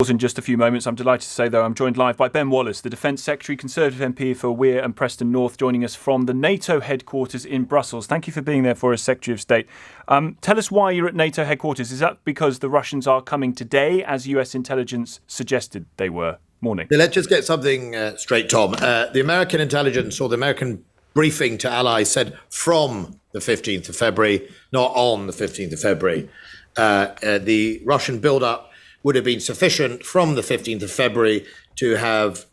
In just a few moments. I'm delighted to say, though, I'm joined live by Ben Wallace, the Defence Secretary, Conservative MP for Weir and Preston North, joining us from the NATO headquarters in Brussels. Thank you for being there for us, Secretary of State. Tell us why you're at NATO headquarters. Is that because the Russians are coming today, as US intelligence suggested they were? Morning. Let's just get something straight, Tom. The American intelligence or the American briefing to allies said from the 15th of February, not on the 15th of February. The Russian build-up would have been sufficient from the 15th of February to have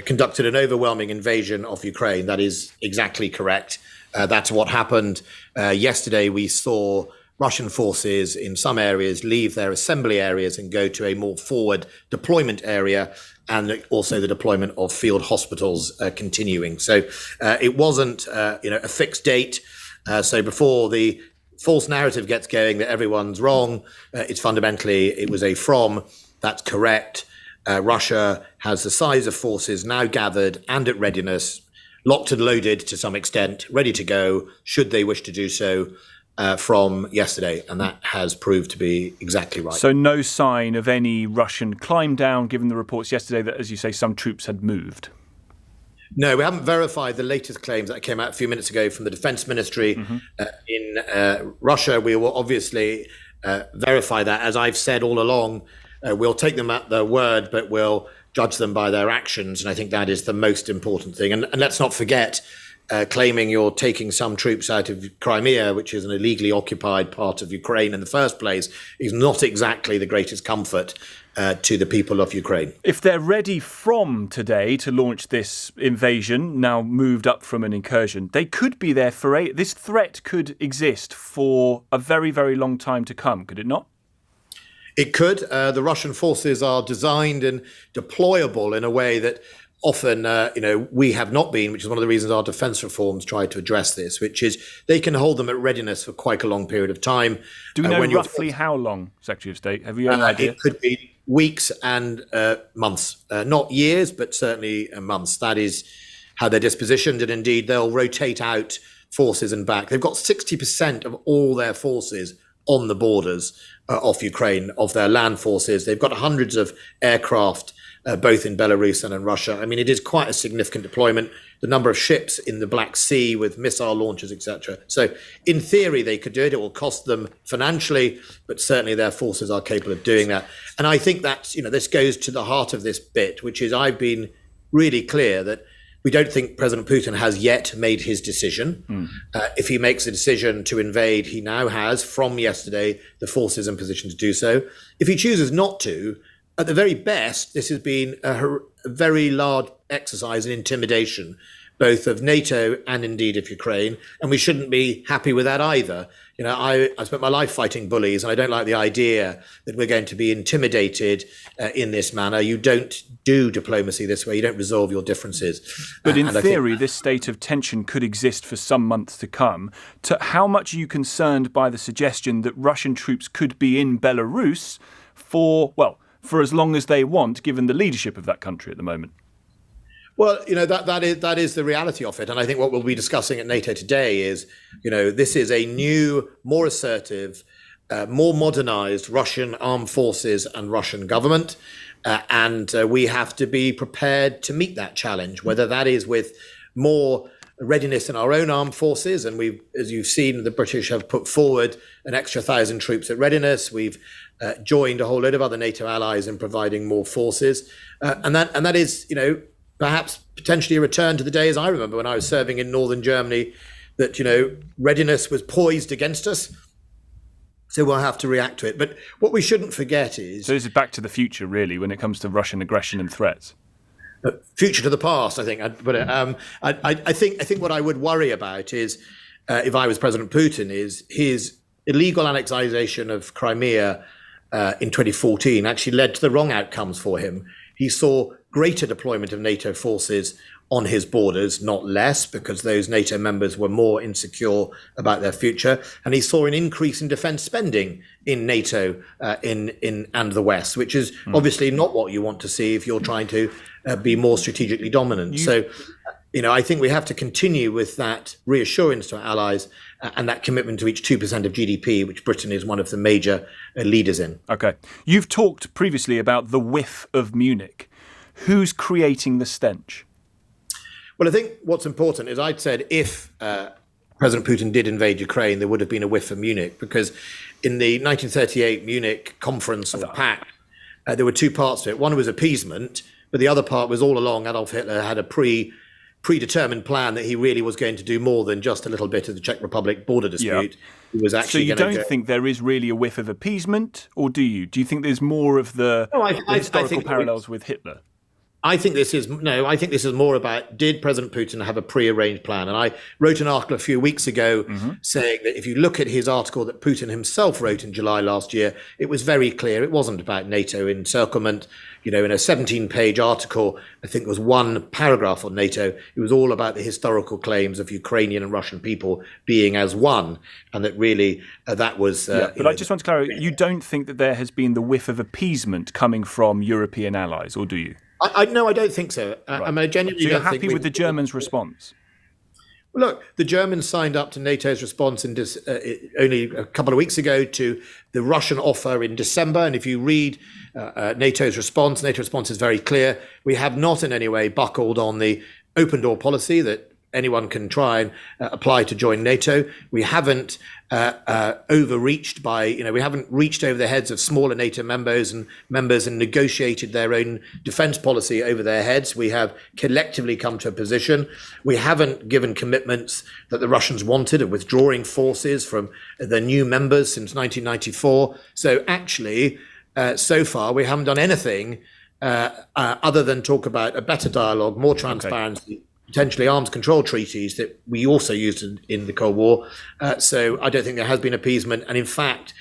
conducted an overwhelming invasion of Ukraine. That is exactly correct. That's what happened. Yesterday, we saw Russian forces in some areas leave their assembly areas and go to a more forward deployment area, and also the deployment of field hospitals continuing. So it wasn't a fixed date. So before the false narrative gets going that everyone's wrong, it was a from. That's correct. Russia has the size of forces now gathered and at readiness, locked and loaded to some extent, ready to go should they wish to do so from yesterday. And that has proved to be exactly right. So no sign of any Russian climb down, given the reports yesterday that, as you say, some troops had moved? No, we haven't verified the latest claims that came out a few minutes ago from the Defense Ministry in Russia. We will obviously verify that. As I've said all along, we'll take them at their word, but we'll judge them by their actions. And I think that is the most important thing. And let's not forget, claiming you're taking some troops out of Crimea, which is an illegally occupied part of Ukraine in the first place, is not exactly the greatest comfort to the people of Ukraine. If they're ready from today to launch this invasion, now moved up from an incursion, they could be there for this threat could exist for a very, very long time to come, could it not? It could. The Russian forces are designed and deployable in a way that often, we have not been, which is one of the reasons our defence reforms try to address this, which is they can hold them at readiness for quite a long period of time. Do we know roughly how long, Secretary of State? Have you any idea? It could be weeks and months, not years, but certainly months. That is how they're dispositioned. And indeed, they'll rotate out forces and back. They've got 60% of all their forces on the borders of Ukraine, of their land forces. They've got hundreds of aircraft, both in Belarus and in Russia. I mean, it is quite a significant deployment. The number of ships in the Black Sea with missile launchers, etc. So in theory, they could do it. It will cost them financially, but certainly their forces are capable of doing that. And I think that, this goes to the heart of this bit, which is I've been really clear that we don't think President Putin has yet made his decision. If he makes a decision to invade, he now has, from yesterday, the forces in position to do so. If he chooses not to, at the very best, this has been a very large exercise in intimidation, both of NATO and indeed of Ukraine, and we shouldn't be happy with that either. I spent my life fighting bullies, and I don't like the idea that we're going to be intimidated in this manner. You don't do diplomacy this way. You don't resolve your differences. But in theory, this state of tension could exist for some months to come. How much are you concerned by the suggestion that Russian troops could be in Belarus for as long as they want, given the leadership of that country at the moment? Well, that is the reality of it. And I think what we'll be discussing at NATO today is, this is a new, more assertive, more modernized Russian armed forces and Russian government. And we have to be prepared to meet that challenge, whether that is with more readiness in our own armed forces. And as you've seen, the British have put forward an extra 1,000 troops at readiness. We've joined a whole load of other NATO allies in providing more forces. And that is, perhaps potentially a return to the days I remember when I was serving in northern Germany, that, readiness was poised against us. So we'll have to react to it. But what we shouldn't forget is... So this is back to the future, really, when it comes to Russian aggression and threats. Future to the past, I think. But I think what I would worry about is, if I was President Putin, is his illegal annexation of Crimea in 2014 actually led to the wrong outcomes for him. He saw greater deployment of NATO forces on his borders, not less, because those NATO members were more insecure about their future. And he saw an increase in defence spending in NATO and the West, which is obviously not what you want to see if you're trying to be more strategically dominant. So, I think we have to continue with that reassurance to our allies and that commitment to reach 2% of GDP, which Britain is one of the major leaders in. Okay. You've talked previously about the whiff of Munich. Who's creating the stench? Well, I think what's important is I'd said if President Putin did invade Ukraine, there would have been a whiff of Munich, because in the 1938 Munich conference or pact, there were two parts to it. One was appeasement, but the other part was all along Adolf Hitler had a predetermined plan that he really was going to do more than just a little bit of the Czech Republic border dispute. He was actually so you don't think there is really a whiff of appeasement, or do you? Do you think there's more of the historical parallels with Hitler? I think this is more about, did President Putin have a prearranged plan? And I wrote an article a few weeks ago saying that if you look at his article that Putin himself wrote in July last year, it was very clear it wasn't about NATO encirclement. In a 17-page article, I think there was one paragraph on NATO. It was all about the historical claims of Ukrainian and Russian people being as one, and that really that was. But I just want to clarify: you don't think that there has been the whiff of appeasement coming from European allies, or do you? No, I don't think so. Right. I genuinely so you're don't happy think with the Germans' response? Look, the Germans signed up to NATO's response only a couple of weeks ago to the Russian offer in December. And if you read NATO's response is very clear. We have not in any way buckled on the open door policy that anyone can try and apply to join NATO. We haven't overreached we haven't reached over the heads of smaller NATO members and negotiated their own defense policy over their heads. We have collectively come to a position. We haven't given commitments that the Russians wanted of withdrawing forces from the new members since 1994. So actually, so far, we haven't done anything other than talk about a better dialogue, more transparency, potentially arms control treaties that we also used in the Cold War. So I don't think there has been appeasement. And in fact,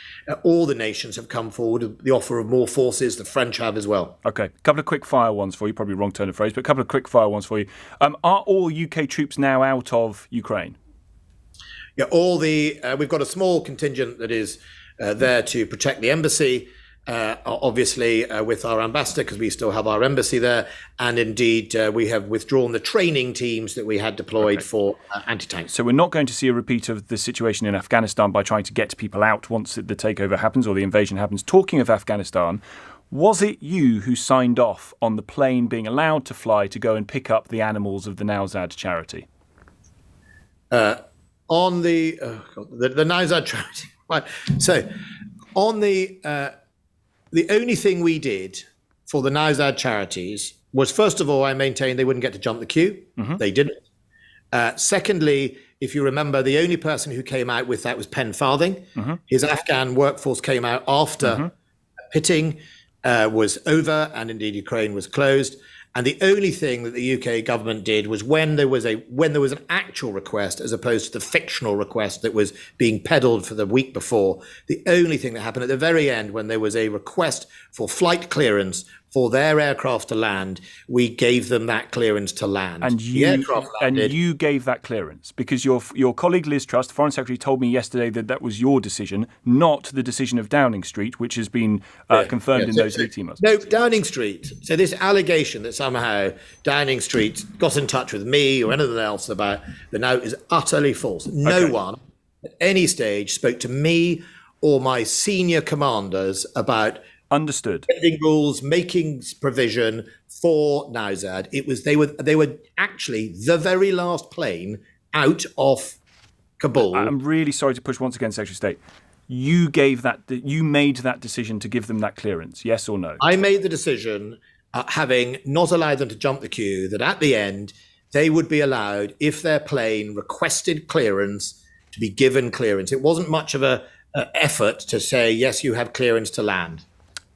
all the nations have come forward with the offer of more forces. The French have as well. Okay, a couple of quick fire ones for you. Probably wrong turn of phrase, but a couple of quick fire ones for you. Are all UK troops now out of Ukraine? Yeah, we've got a small contingent that is there to protect the embassy. Obviously with our ambassador, because we still have our embassy there, and indeed we have withdrawn the training teams that we had deployed for anti-tanks. So we're not going to see a repeat of the situation in Afghanistan by trying to get people out once the takeover happens or the invasion happens. Talking of Afghanistan, was it you who signed off on the plane being allowed to fly to go and pick up the animals of the Nowzad charity? On the Nowzad charity, right? So on the only thing we did for the Nowzad charities was, first of all, I maintained they wouldn't get to jump the queue. They didn't. Secondly, if you remember, the only person who came out with that was Penn Farthing. His Afghan workforce came out after pitting was over, and indeed Ukraine was closed. And the only thing that the UK government did was when there was an actual request, as opposed to the fictional request that was being peddled for the week before, the only thing that happened at the very end, when there was a request for flight clearance for their aircraft to land, we gave them that clearance to land. And you gave that clearance because your colleague Liz Truss, the Foreign Secretary, told me yesterday that was your decision, not the decision of Downing Street, which has been confirmed in those leaked emails. No, Downing Street. So this allegation that somehow Downing Street got in touch with me or anything else about the now is utterly false. No one at any stage spoke to me or my senior commanders about understood sending rules, making provision for Nowzad. They were actually the very last plane out of Kabul. I'm really sorry to push once again, Secretary of State. You made that decision to give them that clearance, yes or no? I made the decision, having not allowed them to jump the queue, that at the end they would be allowed, if their plane requested clearance, to be given clearance. It wasn't much of an effort to say, yes, you have clearance to land.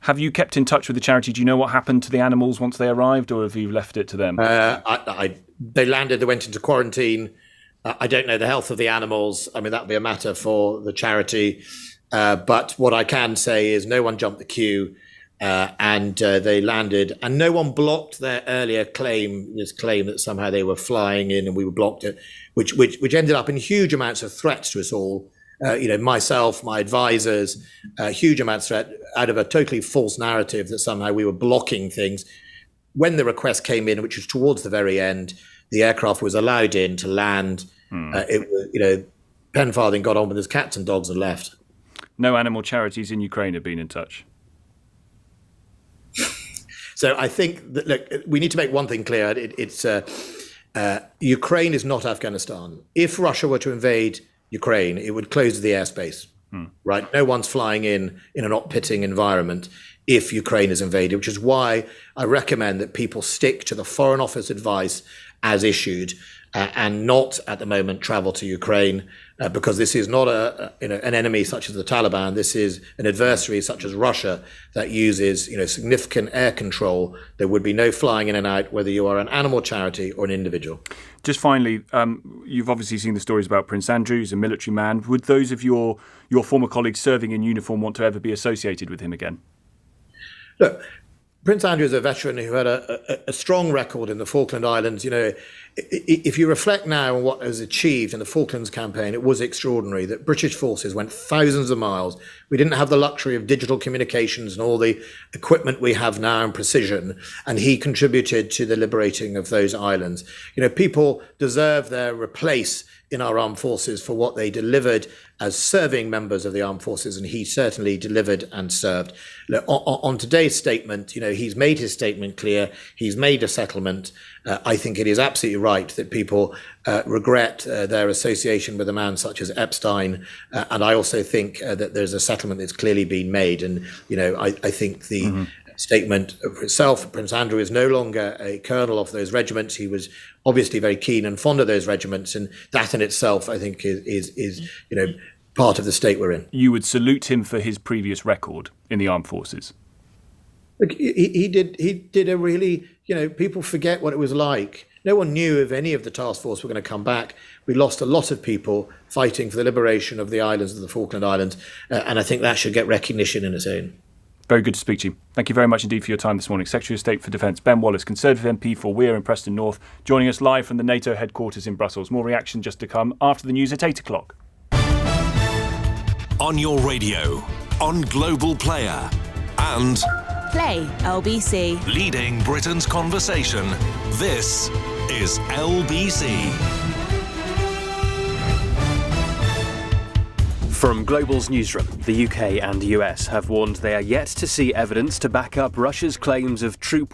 Have you kept in touch with the charity? Do you know what happened to the animals once they arrived, or have you left it to them? They landed, they went into quarantine. I don't know the health of the animals. I mean, that would be a matter for the charity. But what I can say is no one jumped the queue and they landed. And no one blocked their earlier claim that somehow they were flying in and we were blocked it, which ended up in huge amounts of threats to us all. Myself, my advisors, huge amounts of threat out of a totally false narrative that somehow we were blocking things. When the request came in, which was towards the very end, the aircraft was allowed in to land. Penfarthing got on with his cats and dogs and left. No animal charities in Ukraine have been in touch. So I think that, look, we need to make one thing clear. Ukraine is not Afghanistan. If Russia were to invade Ukraine, it would close the airspace, right? No one's flying in a not pitting environment if Ukraine is invaded, which is why I recommend that people stick to the Foreign Office advice as issued and not at the moment travel to Ukraine because this is not an enemy such as the Taliban. This is an adversary such as Russia that uses significant air control. There would be no flying in and out, whether you are an animal charity or an individual. Just finally, you've obviously seen the stories about Prince Andrew. He's a military man. Would those of your former colleagues serving in uniform want to ever be associated with him again? Look, Prince Andrew is a veteran who had a strong record in the Falkland Islands. If you reflect now on what was achieved in the Falklands campaign, it was extraordinary that British forces went thousands of miles. We didn't have the luxury of digital communications and all the equipment we have now and precision, and he contributed to the liberating of those islands. People deserve their place in our armed forces for what they delivered as serving members of the armed forces, and he certainly delivered and served. Look, on today's statement, he's made his statement clear. He's made a settlement. I think it is absolutely right that people regret their association with a man such as Epstein, and I also think that there's a settlement that's clearly been made. And I think the statement for itself, Prince Andrew is no longer a colonel of those regiments. He was obviously very keen and fond of those regiments, and that in itself, I think, is part of the state we're in. You would salute him for his previous record in the armed forces. Look, he did a really, people forget what it was like. No one knew if any of the task force were going to come back. We lost a lot of people fighting for the liberation of the islands of the Falkland Islands, and I think that should get recognition in its own. Very good to speak to you. Thank you very much indeed for your time this morning. Secretary of State for Defence, Ben Wallace, Conservative MP for Weir and Preston North, joining us live from the NATO headquarters in Brussels. More reaction just to come after the news at 8 o'clock. On your radio, on Global Player, and Play LBC. leading Britain's conversation. This is LBC. From Global's newsroom, the UK and US have warned they are yet to see evidence to back up Russia's claims of troop